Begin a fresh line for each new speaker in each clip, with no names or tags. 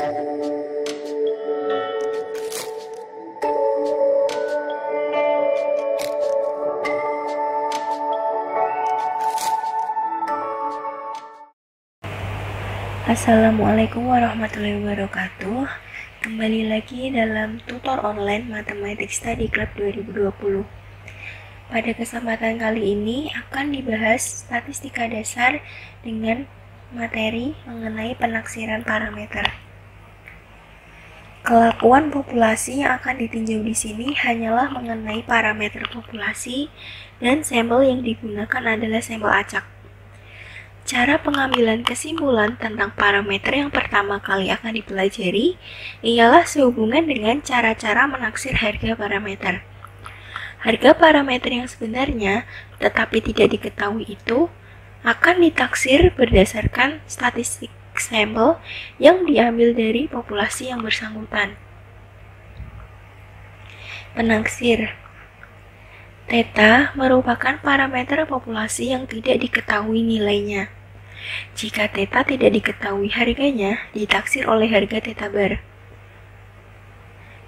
Assalamualaikum warahmatullahi wabarakatuh. Kembali lagi dalam tutor online Matematik Study Club 2020. Pada kesempatan kali ini akan dibahas statistika dasar dengan materi mengenai penaksiran parameter. Kelakuan populasi yang akan ditinjau di sini hanyalah mengenai parameter populasi dan sampel yang digunakan adalah sampel acak. Cara pengambilan kesimpulan tentang parameter yang pertama kali akan dipelajari ialah sehubungan dengan cara-cara menaksir harga parameter. Harga parameter yang sebenarnya tetapi tidak diketahui itu akan ditaksir berdasarkan statistik sampel yang diambil dari populasi yang bersangkutan. Penaksir Theta merupakan parameter populasi yang tidak diketahui nilainya. Jika theta tidak diketahui harganya, ditaksir oleh harga theta bar.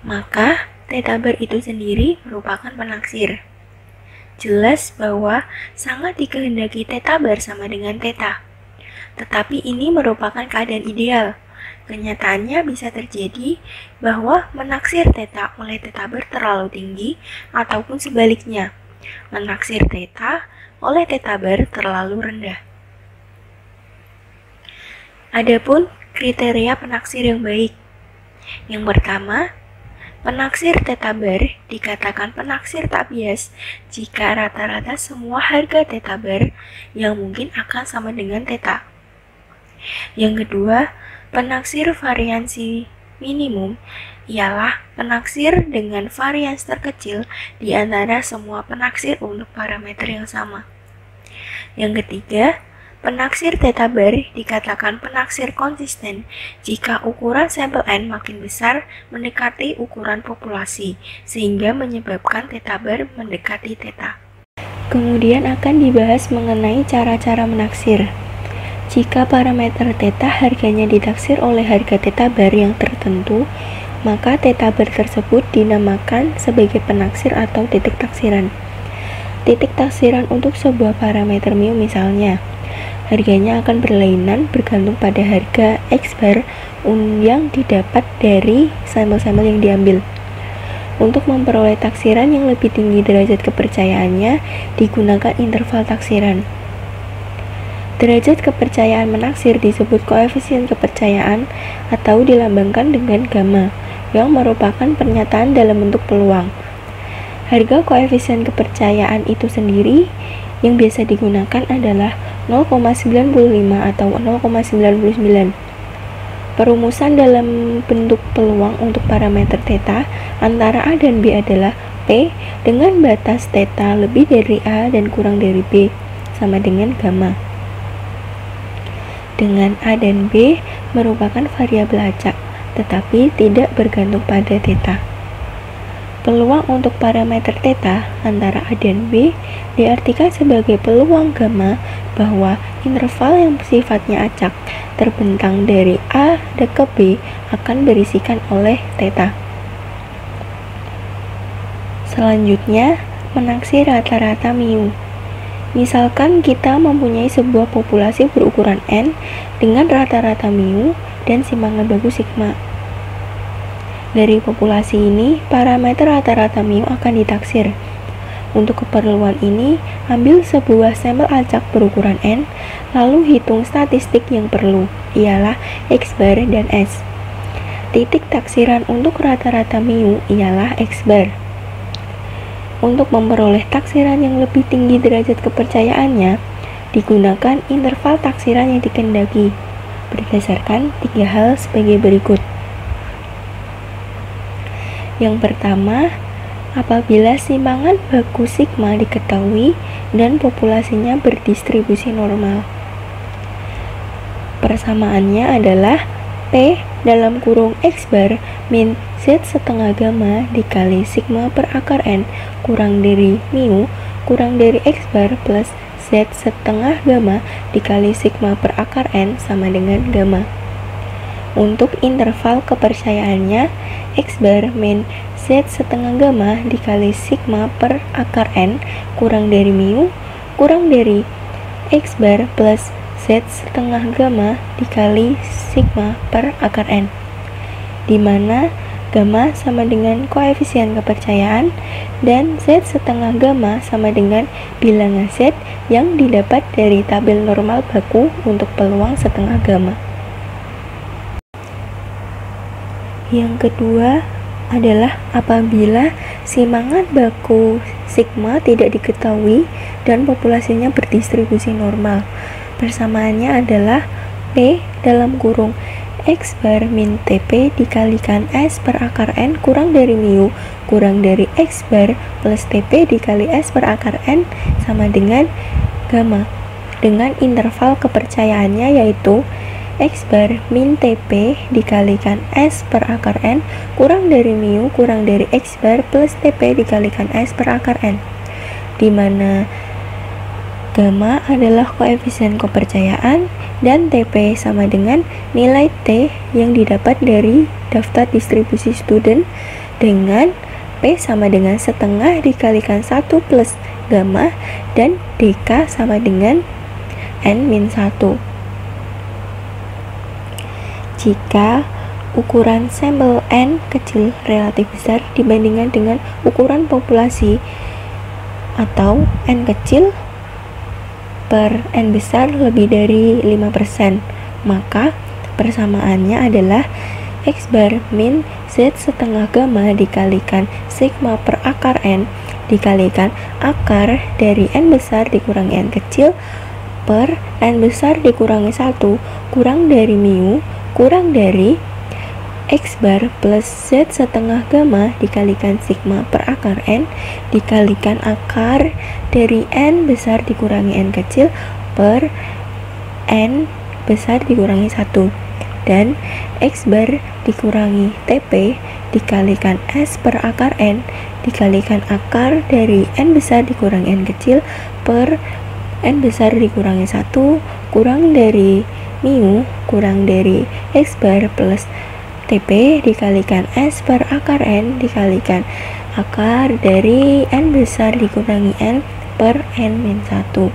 Maka, theta bar itu sendiri merupakan penaksir. Jelas bahwa sangat dikehendaki theta bar sama dengan theta. Tetapi ini merupakan keadaan ideal. Kenyataannya bisa terjadi bahwa menaksir theta oleh theta bar terlalu tinggi ataupun sebaliknya, menaksir theta oleh theta bar terlalu rendah. Adapun kriteria penaksir yang baik. Yang pertama, penaksir theta bar dikatakan penaksir tak bias jika rata-rata semua harga theta bar yang mungkin akan sama dengan theta. Yang kedua, penaksir variansi minimum ialah penaksir dengan varians terkecil di antara semua penaksir untuk parameter yang sama. Yang ketiga, penaksir theta bar dikatakan penaksir konsisten jika ukuran sampel N makin besar mendekati ukuran populasi, sehingga menyebabkan theta bar mendekati theta. Kemudian akan dibahas mengenai cara-cara menaksir. Jika parameter theta harganya ditaksir oleh harga theta bar yang tertentu, maka theta bar tersebut dinamakan sebagai penaksir atau titik taksiran. Titik taksiran untuk sebuah parameter mu misalnya, harganya akan berlainan bergantung pada harga X bar yang didapat dari sampel-sampel yang diambil. Untuk memperoleh taksiran yang lebih tinggi derajat kepercayaannya, digunakan interval taksiran. Derajat kepercayaan menaksir disebut koefisien kepercayaan atau dilambangkan dengan gamma, yang merupakan pernyataan dalam bentuk peluang. Harga koefisien kepercayaan itu sendiri yang biasa digunakan adalah 0,95 atau 0,99. Perumusan dalam bentuk peluang untuk parameter theta antara A dan B adalah P dengan batas theta lebih dari A dan kurang dari B sama dengan gamma. Dengan A dan B merupakan variabel acak, tetapi tidak bergantung pada theta. Peluang untuk parameter theta antara A dan B diartikan sebagai peluang gamma bahwa interval yang sifatnya acak terbentang dari A ke B akan berisikan oleh theta. Selanjutnya, menaksir rata-rata mu. Misalkan kita mempunyai sebuah populasi berukuran N dengan rata-rata mu dan simpangan bagus sigma. Dari populasi ini, parameter rata-rata mu akan ditaksir. Untuk keperluan ini, ambil sebuah sampel acak berukuran N, lalu hitung statistik yang perlu, ialah X bar dan S. Titik taksiran untuk rata-rata mu ialah X bar. Untuk memperoleh taksiran yang lebih tinggi derajat kepercayaannya, digunakan interval taksiran yang dikehendaki, berdasarkan 3 hal sebagai berikut. Yang pertama, apabila simpangan bagus sigma diketahui dan populasinya berdistribusi normal. Persamaannya adalah P dalam kurung X bar min Z setengah gamma dikali sigma per akar N kurang dari mu kurang dari X bar plus Z setengah gamma dikali sigma per akar N sama dengan gamma. Untuk interval kepercayaannya, X bar min Z setengah gamma dikali sigma per akar N kurang dari mu kurang dari X bar plus Z setengah gamma dikali sigma per akar N, di mana gamma sama dengan koefisien kepercayaan dan Z setengah gamma sama dengan bilangan Z yang didapat dari tabel normal baku untuk peluang setengah gamma. Yang kedua adalah apabila simangan baku sigma tidak diketahui dan populasinya berdistribusi normal. Persamaannya adalah P dalam kurung X bar min TP dikalikan S per akar N kurang dari mu kurang dari X bar plus TP dikali S per akar N sama dengan gamma, dengan interval kepercayaannya yaitu X bar min TP dikalikan S per akar N kurang dari mu kurang dari X bar plus TP dikalikan S per akar N, di mana gamma adalah koefisien kepercayaan dan TP sama dengan nilai T yang didapat dari daftar distribusi student dengan P sama dengan setengah dikalikan 1 plus gamma dan DK sama dengan N-1. Jika ukuran sampel N kecil relatif besar dibandingkan dengan ukuran populasi atau N kecil per N besar lebih dari 5%, maka persamaannya adalah X bar min Z setengah gamma dikalikan sigma per akar N dikalikan akar dari N besar dikurangi N kecil per N besar dikurangi 1 kurang dari mu kurang dari X bar plus Z setengah gamma dikalikan sigma per akar N dikalikan akar dari N besar dikurangi N kecil per N besar dikurangi 1 dan X bar dikurangi TP dikalikan S per akar N dikalikan akar dari N besar dikurangi N kecil per N besar dikurangi 1 kurang dari mu kurang dari X bar plus TP dikalikan S per akar N dikalikan akar dari N besar dikurangi N per N-1.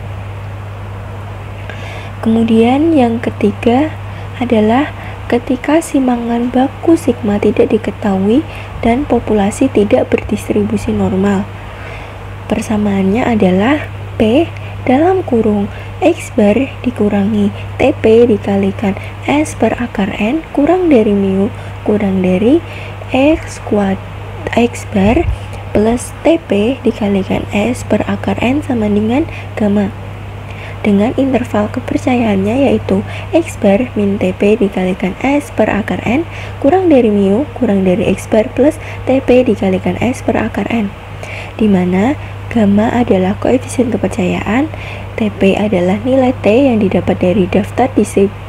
Kemudian yang ketiga adalah ketika simangan baku sigma tidak diketahui dan populasi tidak berdistribusi normal. Persamaannya adalah P dalam kurung X bar dikurangi TP dikalikan S per akar N kurang dari mu kurang dari X bar plus TP dikalikan S per akar N sama dengan gamma, dengan interval kepercayaannya yaitu X bar min TP dikalikan S per akar N kurang dari mu kurang dari X bar plus TP dikalikan S per akar N, di mana gamma adalah koefisien kepercayaan, TP adalah nilai T yang didapat dari daftar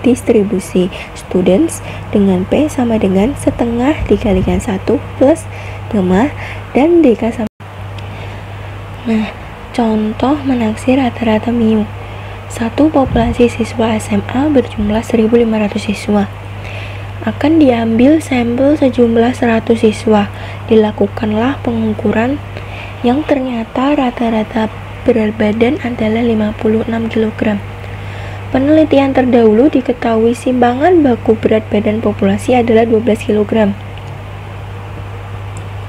distribusi students dengan P sama dengan setengah dikalikan 1 plus gamma dan DK sama. Nah, contoh menaksir rata-rata mu. Satu populasi siswa SMA berjumlah 1.500 siswa. Akan diambil sampel sejumlah 100 siswa. Dilakukanlah pengukuran yang ternyata rata-rata berat badan adalah 56 kg. Penelitian terdahulu diketahui simbangan baku berat badan populasi adalah 12 kg.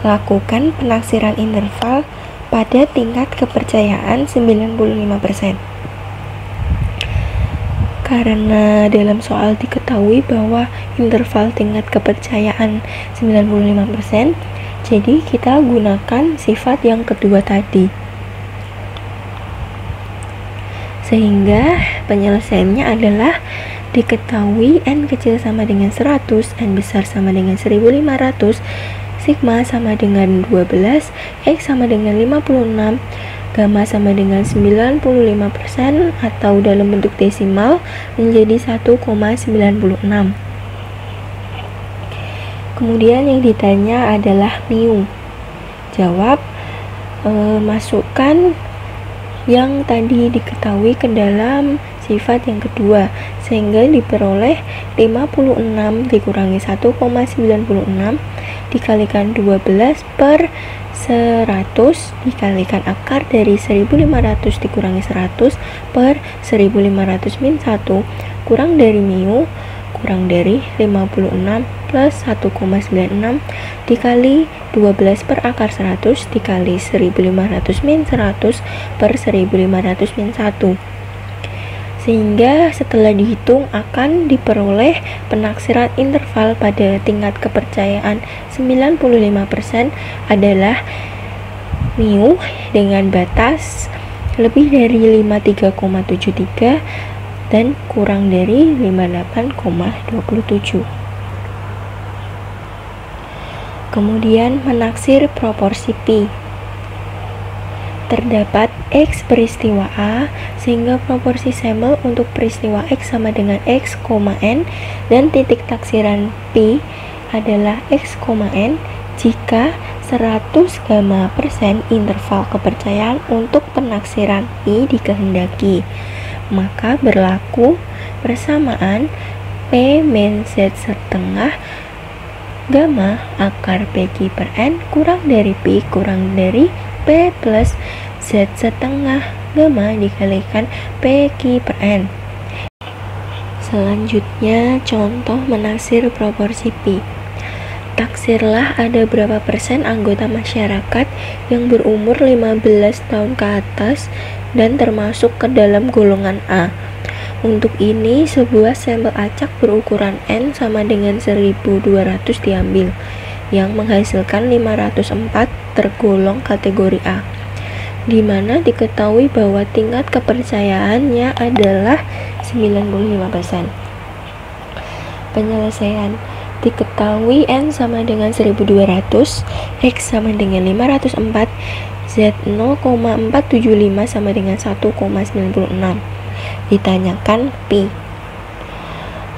Lakukan penaksiran interval pada tingkat kepercayaan 95%. Karena dalam soal diketahui bahwa interval tingkat kepercayaan 95%, jadi kita gunakan sifat yang kedua tadi. Sehingga penyelesaiannya adalah diketahui N kecil sama dengan 100, N besar sama dengan 1500, sigma sama dengan 12, X sama dengan 56, gamma sama dengan 95% atau dalam bentuk desimal menjadi 1,96. Kemudian yang ditanya adalah mu. Jawab, masukkan yang tadi diketahui ke dalam sifat yang kedua, sehingga diperoleh 56 dikurangi 1,96 dikalikan 12 per 100 dikalikan akar dari 1500 dikurangi 100 per 1500 min 1 kurang dari mu kurang dari 56 plus 1,96 dikali 12 per akar 100 dikali 1500 min 100 per 1500 min 1, sehingga setelah dihitung akan diperoleh penaksiran interval pada tingkat kepercayaan 95% adalah mu dengan batas lebih dari 53,73 dan kurang dari 58,27. Kemudian menaksir proporsi pi. Terdapat X peristiwa A, sehingga proporsi sampel untuk peristiwa X sama dengan X, N, dan titik taksiran pi adalah X, N jika 100 gamma persen interval kepercayaan untuk penaksiran pi dikehendaki. Maka berlaku persamaan P min Z setengah gamma akar PQ per N kurang dari pi kurang dari P plus Z setengah gamma dikalikan PQ per N. Selanjutnya contoh menaksir proporsi pi. Taksirlah ada berapa persen anggota masyarakat yang berumur 15 tahun ke atas dan termasuk ke dalam golongan A. Untuk ini, sebuah sampel acak berukuran N sama dengan 1200 diambil, yang menghasilkan 504 tergolong kategori A, di mana diketahui bahwa tingkat kepercayaannya adalah 95%. Penyelesaian. Diketahui N sama dengan 1200, X sama dengan 504, Z 0,475 sama dengan 1,96. Ditanyakan pi.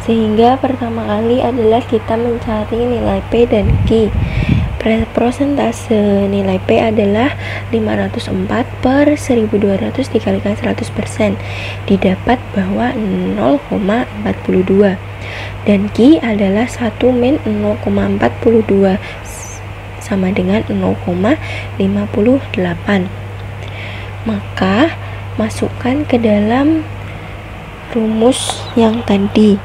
Sehingga pertama kali adalah kita mencari nilai P dan Q. Persentase nilai P adalah 504 per 1200 dikalikan 100%. Didapat bahwa 0,42. Dan Q adalah 1 min 0,42 sama dengan 0,58. Maka masukkan ke dalam rumus yang tadi,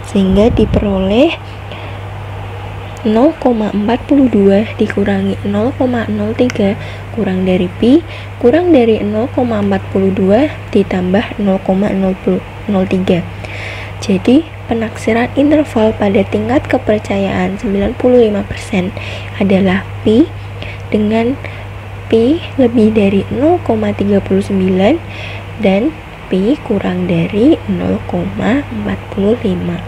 sehingga diperoleh 0,42 dikurangi 0,03 kurang dari pi kurang dari 0,42 ditambah 0,003. Jadi penaksiran interval pada tingkat kepercayaan 95% adalah pi dengan pi lebih dari 0,39 dan pi kurang dari 0,45.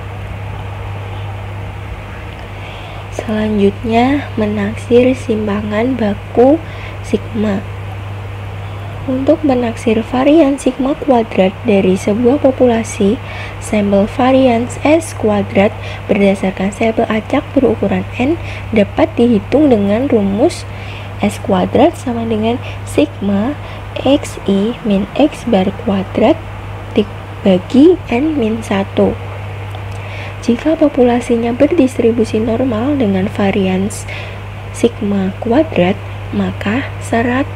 Selanjutnya menaksir simpangan baku sigma. Untuk menaksir varian sigma kuadrat dari sebuah populasi, sampel varians S kuadrat berdasarkan sampel acak berukuran N dapat dihitung dengan rumus S kuadrat sama dengan sigma XI min X bar kuadrat dibagi N min 1. Jika populasinya berdistribusi normal dengan varians sigma kuadrat, maka 100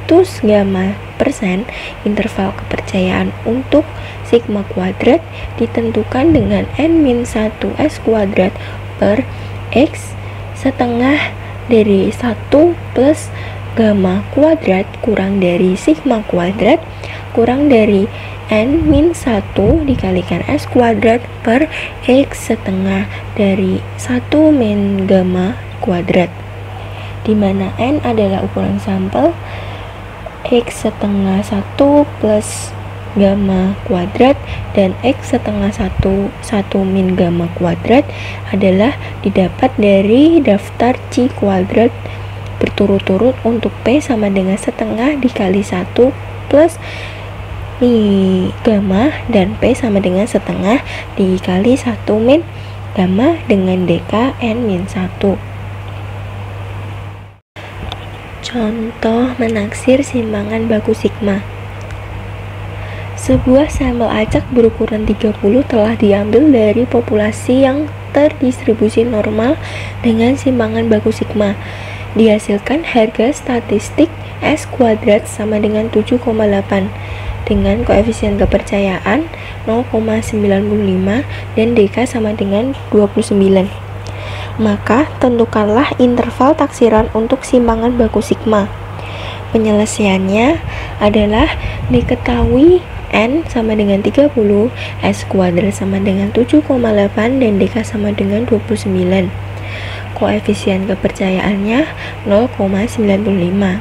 gamma persen interval kepercayaan untuk sigma kuadrat ditentukan dengan N-1 S kuadrat per X setengah dari 1 plus gamma kuadrat kurang dari sigma kuadrat kurang dari N-1 dikalikan S kuadrat per X setengah dari 1 min gamma kuadrat, di mana N adalah ukuran sampel, X setengah 1 plus gamma kuadrat dan X setengah 1 min gamma kuadrat adalah didapat dari daftar C kuadrat berturut-turut untuk P sama dengan setengah dikali 1 plus mi gamma dan P sama dengan setengah dikali 1 min gamma dengan DK N-1. Contoh menaksir simpangan baku sigma. Sebuah sampel acak berukuran 30 telah diambil dari populasi yang terdistribusi normal dengan simpangan baku sigma. Dihasilkan harga statistik S kuadrat sama dengan 7,8 dengan koefisien kepercayaan 0,95 dan DK sama dengan 29. Maka tentukanlah interval taksiran untuk simpangan baku sigma. Penyelesaiannya adalah diketahui N sama dengan 30, S kuadrat sama dengan 7,8 dan DK sama dengan 29. Koefisien kepercayaannya 0,95.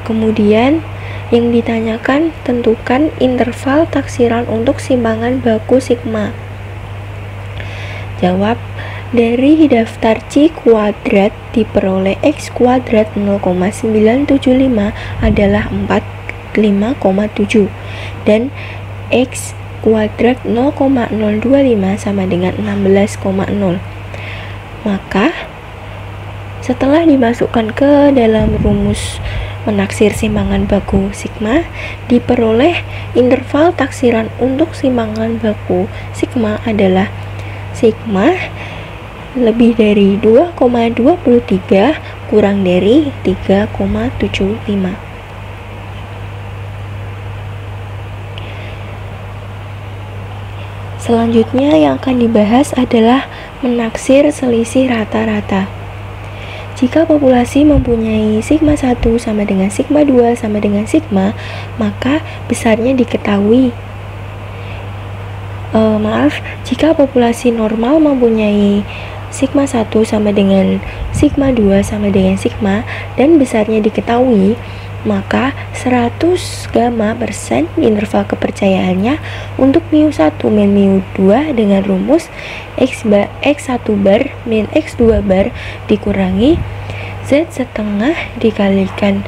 Kemudian yang ditanyakan, tentukan interval taksiran untuk simpangan baku sigma. Jawab, dari daftar C kuadrat diperoleh X kuadrat 0,975 adalah 45,7 dan X kuadrat 0,025 sama dengan 16,0. Maka setelah dimasukkan ke dalam rumus menaksir simpangan baku sigma, diperoleh interval taksiran untuk simpangan baku sigma adalah sigma lebih dari 2,23 kurang dari 3,75. Selanjutnya yang akan dibahas adalah menaksir selisih rata-rata. Jika populasi mempunyai sigma 1 sama dengan sigma 2 sama dengan sigma, maka besarnya diketahui. Jika populasi normal mempunyai sigma 1 sama dengan sigma 2 sama dengan sigma dan besarnya diketahui, maka 100 gamma persen interval kepercayaannya untuk mu1 min mu2 dengan rumus x1 bar min x2 bar dikurangi z setengah dikalikan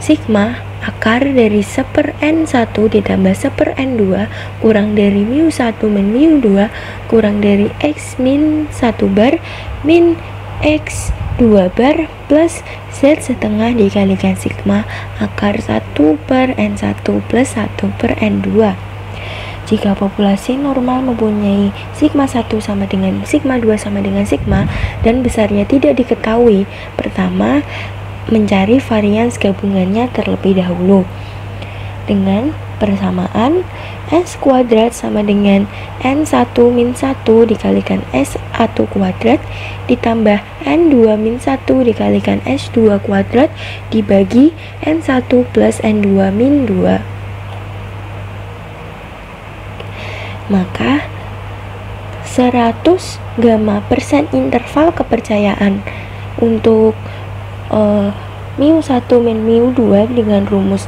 sigma akar dari 1/n1 ditambah 1/n2 kurang dari mu1 min mu2 kurang dari x min 1 bar min x2 bar plus z setengah dikalikan sigma akar 1/n1 plus 1/n2. Jika populasi normal mempunyai sigma 1 sama dengan sigma 2 sama dengan sigma dan besarnya tidak diketahui, pertama mencari varians gabungannya terlebih dahulu dengan persamaan S kuadrat sama dengan N1 min 1 dikalikan S1 kuadrat ditambah N2 min 1 dikalikan S2 kuadrat dibagi N1 plus N2 min 2. Maka 100 gamma persen interval kepercayaan untuk mu1 min mu2 dengan rumus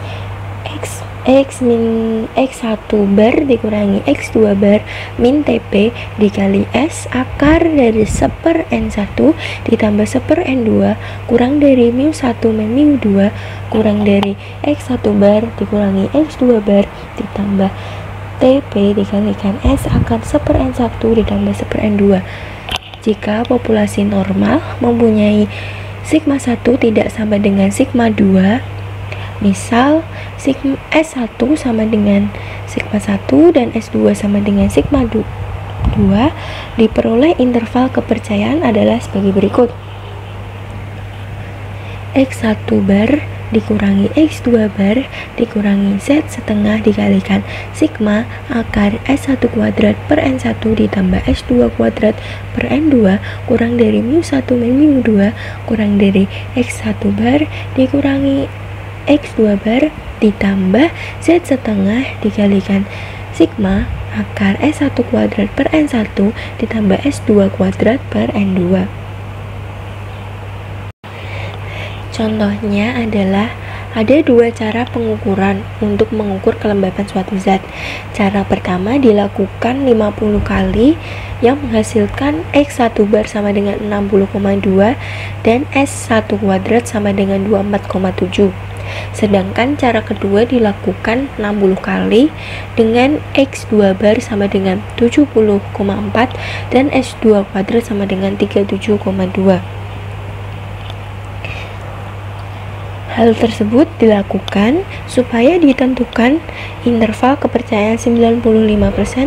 x min x1 bar dikurangi x2 bar min tp dikali s akar dari 1/n1 ditambah 1/n2 kurang dari mu1 min mu2 kurang dari x1 bar dikurangi x2 bar ditambah tp dikalikan s akar 1/n1 ditambah 1/n2. Jika populasi normal mempunyai sigma 1 tidak sama dengan sigma 2, misal sigma S1 sama dengan sigma 1 dan S2 sama dengan sigma 2, diperoleh interval kepercayaan adalah sebagai berikut. X1 bar dikurangi X2 bar dikurangi Z setengah dikalikan sigma akar S1 kuadrat per N1 ditambah S2 kuadrat per N2 kurang dari mu1 min mu2 kurang dari X1 bar dikurangi X2 bar ditambah Z setengah dikalikan sigma akar S1 kuadrat per N1 ditambah S2 kuadrat per N2. Contohnya adalah ada dua cara pengukuran untuk mengukur kelembapan suatu zat. Cara pertama dilakukan 50 kali yang menghasilkan X1 bar sama dengan 60,2 dan S1 kuadrat sama dengan 24,7. Sedangkan cara kedua dilakukan 60 kali dengan X2 bar sama dengan 70,4 dan S2 kuadrat sama dengan 37,2. Hal tersebut dilakukan supaya ditentukan interval kepercayaan 95%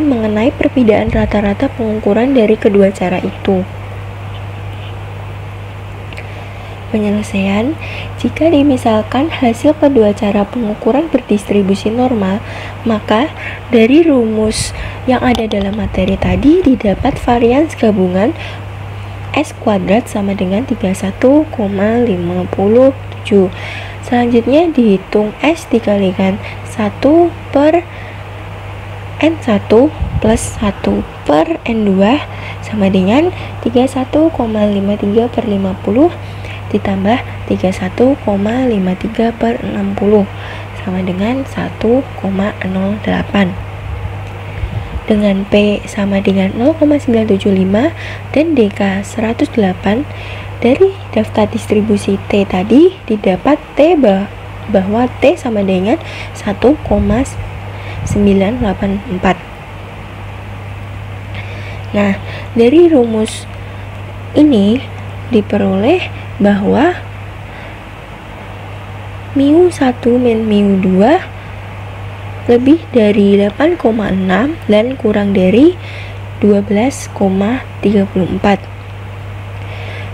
mengenai perbedaan rata-rata pengukuran dari kedua cara itu. Penyelesaian, jika dimisalkan hasil kedua cara pengukuran berdistribusi normal, maka dari rumus yang ada dalam materi tadi didapat varians gabungan S kuadrat sama dengan 31,57. Selanjutnya dihitung S dikalikan 1 per N1 plus 1 per N2 sama dengan 31,53 per 50 ditambah 31,53 per 60 sama dengan 1,08. Dengan P sama dengan 0,975 dan DK 108, dari daftar distribusi T tadi didapat T bahwa T sama dengan 1,984. Nah, dari rumus ini diperoleh bahwa mu1 min mu2 lebih dari 8,6 dan kurang dari 12,34.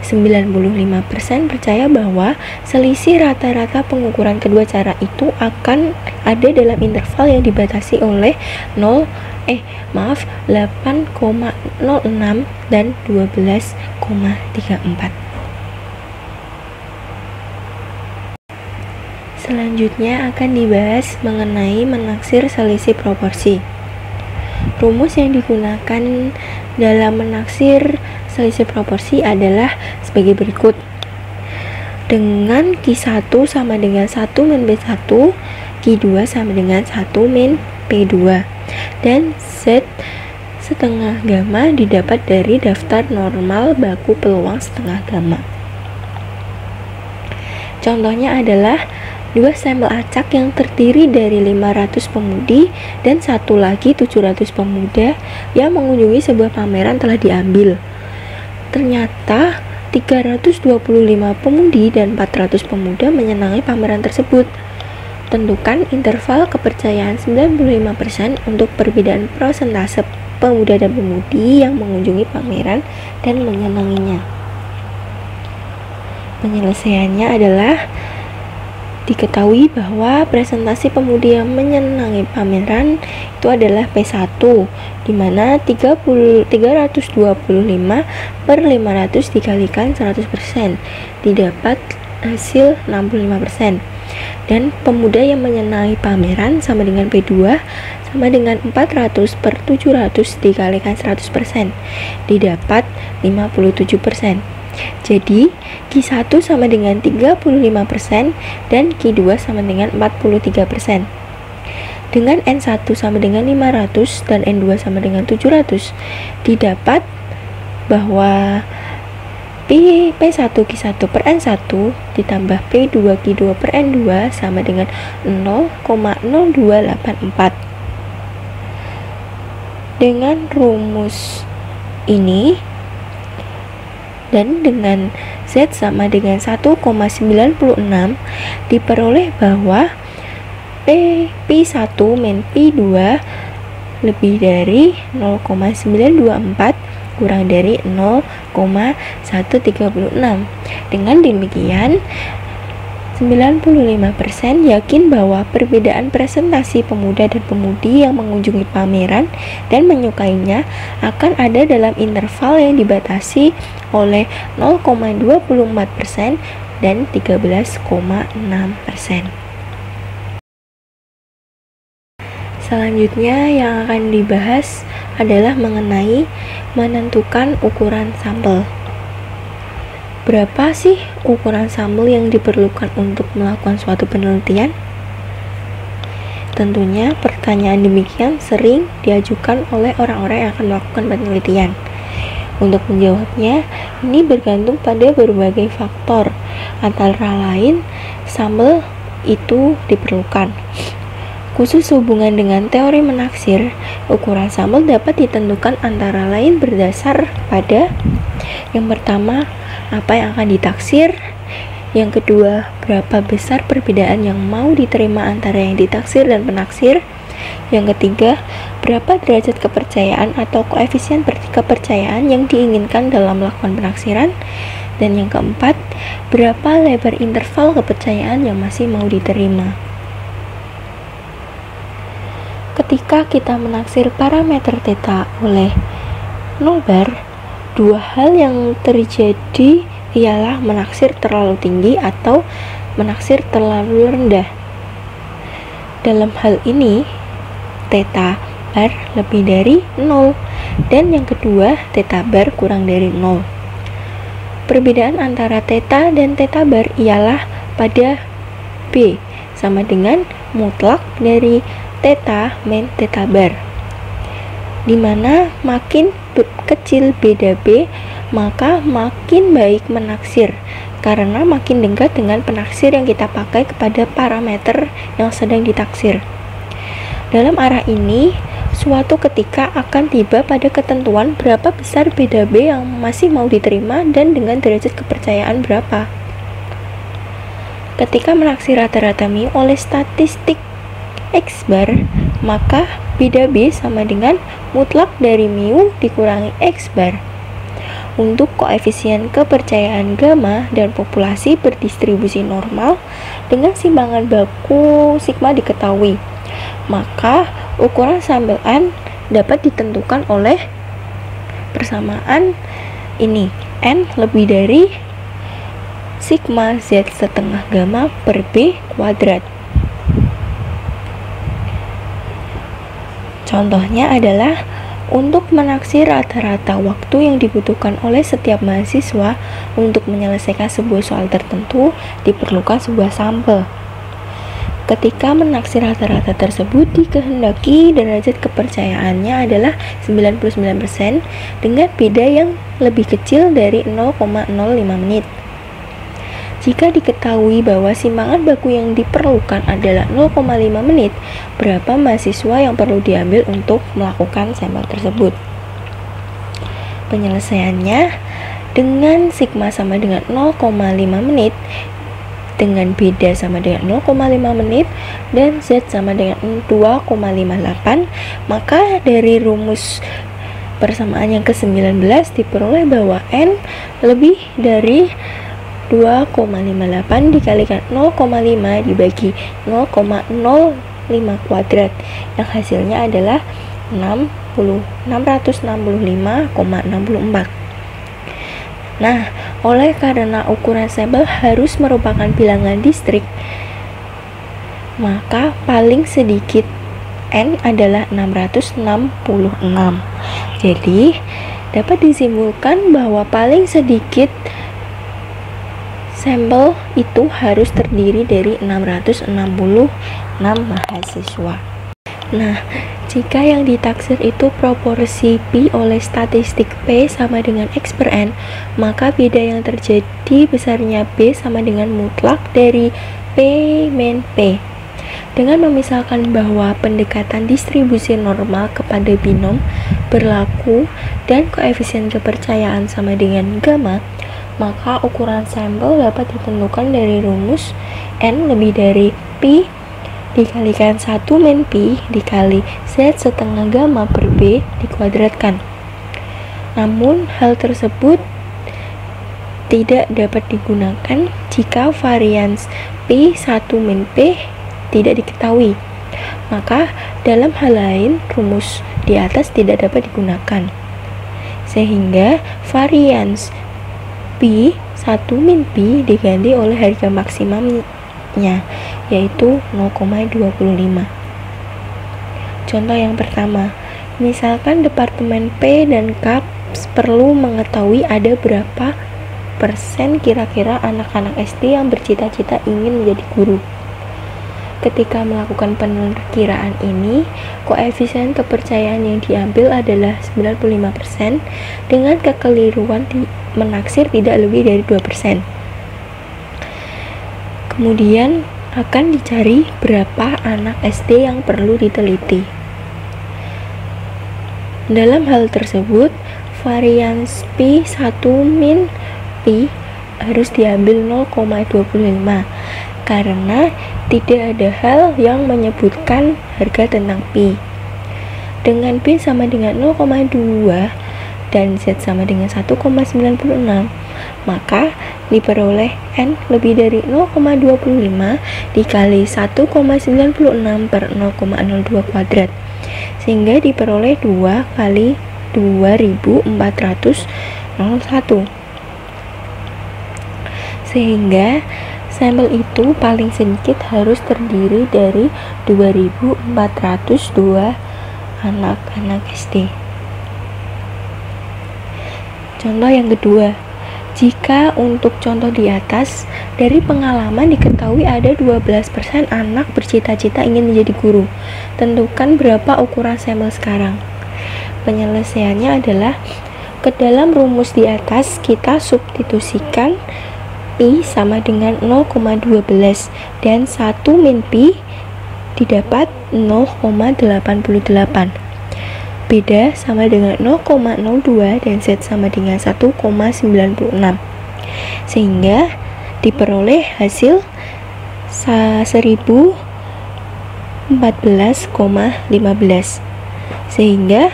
95% percaya bahwa selisih rata-rata pengukuran kedua cara itu akan ada dalam interval yang dibatasi oleh 8,06 dan 12,34. Selanjutnya akan dibahas mengenai menaksir selisih proporsi. Rumus yang digunakan dalam menaksir selisih proporsi adalah sebagai berikut. Dengan Q1 sama dengan 1 min B1, Q2 sama dengan 1 min P2, dan Z setengah gamma didapat dari daftar normal baku peluang setengah gamma. Contohnya adalah 2 sampel acak yang terdiri dari 500 pemudi dan satu lagi 700 pemuda yang mengunjungi sebuah pameran telah diambil. Ternyata 325 pemudi dan 400 pemuda menyenangi pameran tersebut. Tentukan interval kepercayaan 95% untuk perbedaan persentase pemuda dan pemudi yang mengunjungi pameran dan menyenanginya. Penyelesaiannya adalah diketahui bahwa presentasi pemudi yang menyenangi pameran itu adalah P1, di mana 325 per 500 dikalikan 100% didapat hasil 65%. Dan pemuda yang menyenangi pameran sama dengan P2 sama dengan 400 per 700 dikalikan 100% didapat 57%. Jadi Q1 sama dengan 35% dan Q2 sama dengan 43%. Dengan N1 sama dengan 500 dan N2 sama dengan 700, didapat bahwa P1 Q1 per N1 ditambah P2 Q2 per N2 sama dengan 0,0284. Dengan rumus ini dan dengan Z sama dengan 1,96 diperoleh bahwa P1 min P2 lebih dari 0,924 kurang dari 0,136. Dengan demikian 95% yakin bahwa perbedaan presentasi pemuda dan pemudi yang mengunjungi pameran dan menyukainya akan ada dalam interval yang dibatasi oleh 0,24% dan 13,6%. Selanjutnya yang akan dibahas adalah mengenai menentukan ukuran sampel. Berapa sih ukuran sampel yang diperlukan untuk melakukan suatu penelitian? Tentunya pertanyaan demikian sering diajukan oleh orang-orang yang akan melakukan penelitian. Untuk menjawabnya, ini bergantung pada berbagai faktor, antara lain sampel itu diperlukan. Khusus hubungan dengan teori menaksir, ukuran sampel dapat ditentukan antara lain berdasar pada yang pertama, apa yang akan ditaksir, Yang kedua, berapa besar perbedaan yang mau diterima antara yang ditaksir dan penaksir. Yang ketiga, berapa derajat kepercayaan atau koefisien kepercayaan yang diinginkan dalam melakukan penaksiran. Dan yang keempat, berapa lebar interval kepercayaan yang masih mau diterima. Ketika kita menaksir parameter theta oleh 0 bar, dua hal yang terjadi ialah menaksir terlalu tinggi atau menaksir terlalu rendah. Dalam hal ini, theta bar lebih dari 0, dan yang kedua, theta bar kurang dari 0. Perbedaan antara theta dan theta bar ialah pada B sama dengan mutlak dari theta min theta bar, dimana makin kecil beda B, maka makin baik menaksir, karena makin dekat dengan penaksir yang kita pakai kepada parameter yang sedang ditaksir. Dalam arah ini, suatu ketika akan tiba pada ketentuan berapa besar beda B yang masih mau diterima dan dengan derajat kepercayaan berapa. Ketika menaksir rata-rata mu oleh statistik X bar, maka beda B sama dengan mutlak dari mu dikurangi X bar. Untuk koefisien kepercayaan gamma dan populasi berdistribusi normal dengan simpangan baku sigma diketahui, maka ukuran sampel N dapat ditentukan oleh persamaan ini, N lebih dari sigma Z setengah gamma per B kuadrat. Contohnya adalah untuk menaksir rata-rata waktu yang dibutuhkan oleh setiap mahasiswa untuk menyelesaikan sebuah soal tertentu, diperlukan sebuah sampel. Ketika menaksir rata-rata tersebut dikehendaki derajat kepercayaannya adalah 99% dengan beda yang lebih kecil dari 0,05 menit. Jika diketahui bahwa simpangan baku yang diperlukan adalah 0,5 menit, berapa mahasiswa yang perlu diambil untuk melakukan sampel tersebut? Penyelesaiannya dengan sigma sama dengan 0,5 menit, dengan beda sama dengan 0,5 menit, dan Z sama dengan 2,58, maka dari rumus persamaan yang ke-19 diperoleh bahwa N lebih dari 2,58 dikalikan 0,5 dibagi 0,05 kuadrat, yang hasilnya adalah 665,64. Nah, oleh karena ukuran sampel harus merupakan bilangan distrik, maka paling sedikit N adalah 666. Jadi, dapat disimpulkan bahwa paling sedikit sampel itu harus terdiri dari 666 mahasiswa. Nah, jika yang ditaksir itu proporsi P oleh statistik P sama dengan X per N, maka beda yang terjadi besarnya B sama dengan mutlak dari P min P. Dengan memisalkan bahwa pendekatan distribusi normal kepada binom berlaku dan koefisien kepercayaan sama dengan gamma, maka ukuran sampel dapat ditentukan dari rumus N lebih dari P dikalikan 1 min P dikali Z setengah gamma per B dikuadratkan. Namun hal tersebut tidak dapat digunakan jika varians P1 min P tidak diketahui. Maka dalam hal lain rumus di atas tidak dapat digunakan, sehingga varians P1 min P diganti oleh harga maksimumnya, yaitu 0,25. Contoh yang pertama, misalkan Departemen P dan K perlu mengetahui ada berapa persen kira-kira anak-anak SD yang bercita-cita ingin menjadi guru. Ketika melakukan perkiraan ini, koefisien kepercayaan yang diambil adalah 95% dengan kekeliruan menaksir tidak lebih dari 2%. Kemudian akan dicari berapa anak SD yang perlu diteliti. Dalam hal tersebut, varians P1 min P harus diambil 0,25 karena tidak ada hal yang menyebutkan harga tentang Pi. Dengan Pi sama dengan 0,2 dan Z sama dengan 1,96, maka diperoleh N lebih dari 0,25 dikali 1,96 per 0,02 kuadrat, sehingga diperoleh 2 kali 2401. Sehingga sampel itu paling sedikit harus terdiri dari 2402 anak-anak SD. Contoh yang kedua, jika untuk contoh di atas, dari pengalaman diketahui ada 12% anak bercita-cita ingin menjadi guru. Tentukan berapa ukuran sampel sekarang. Penyelesaiannya adalah ke dalam rumus di atas kita substitusikan Pi sama dengan 0,12 dan 1 min Pi didapat 0,88. Beda sama dengan 0,02 dan Z sama dengan 1,96, sehingga diperoleh hasil 1014,15. Sehingga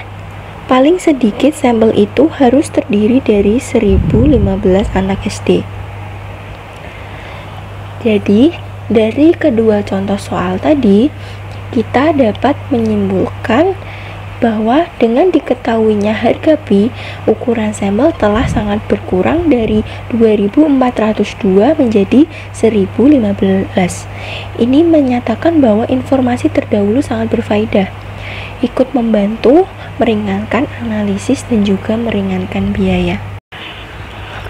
paling sedikit sampel itu harus terdiri dari 1015 anak SD. Jadi, dari kedua contoh soal tadi, kita dapat menyimpulkan bahwa dengan diketahuinya harga Pi, ukuran sampel telah sangat berkurang dari 2402 menjadi 1015. Ini menyatakan bahwa informasi terdahulu sangat berfaedah, ikut membantu meringankan analisis dan juga meringankan biaya.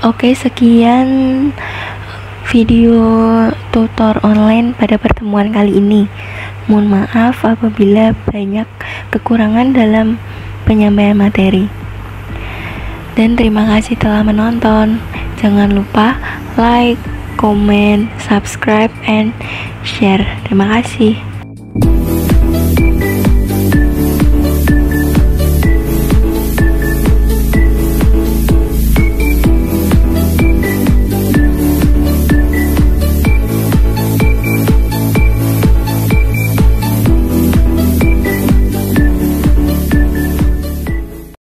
Oke, sekian video tutor online pada pertemuan kali ini. Mohon maaf apabila banyak kekurangan dalam penyampaian materi. Dan terima kasih telah menonton. Jangan lupa like, comment, subscribe, and share. Terima kasih.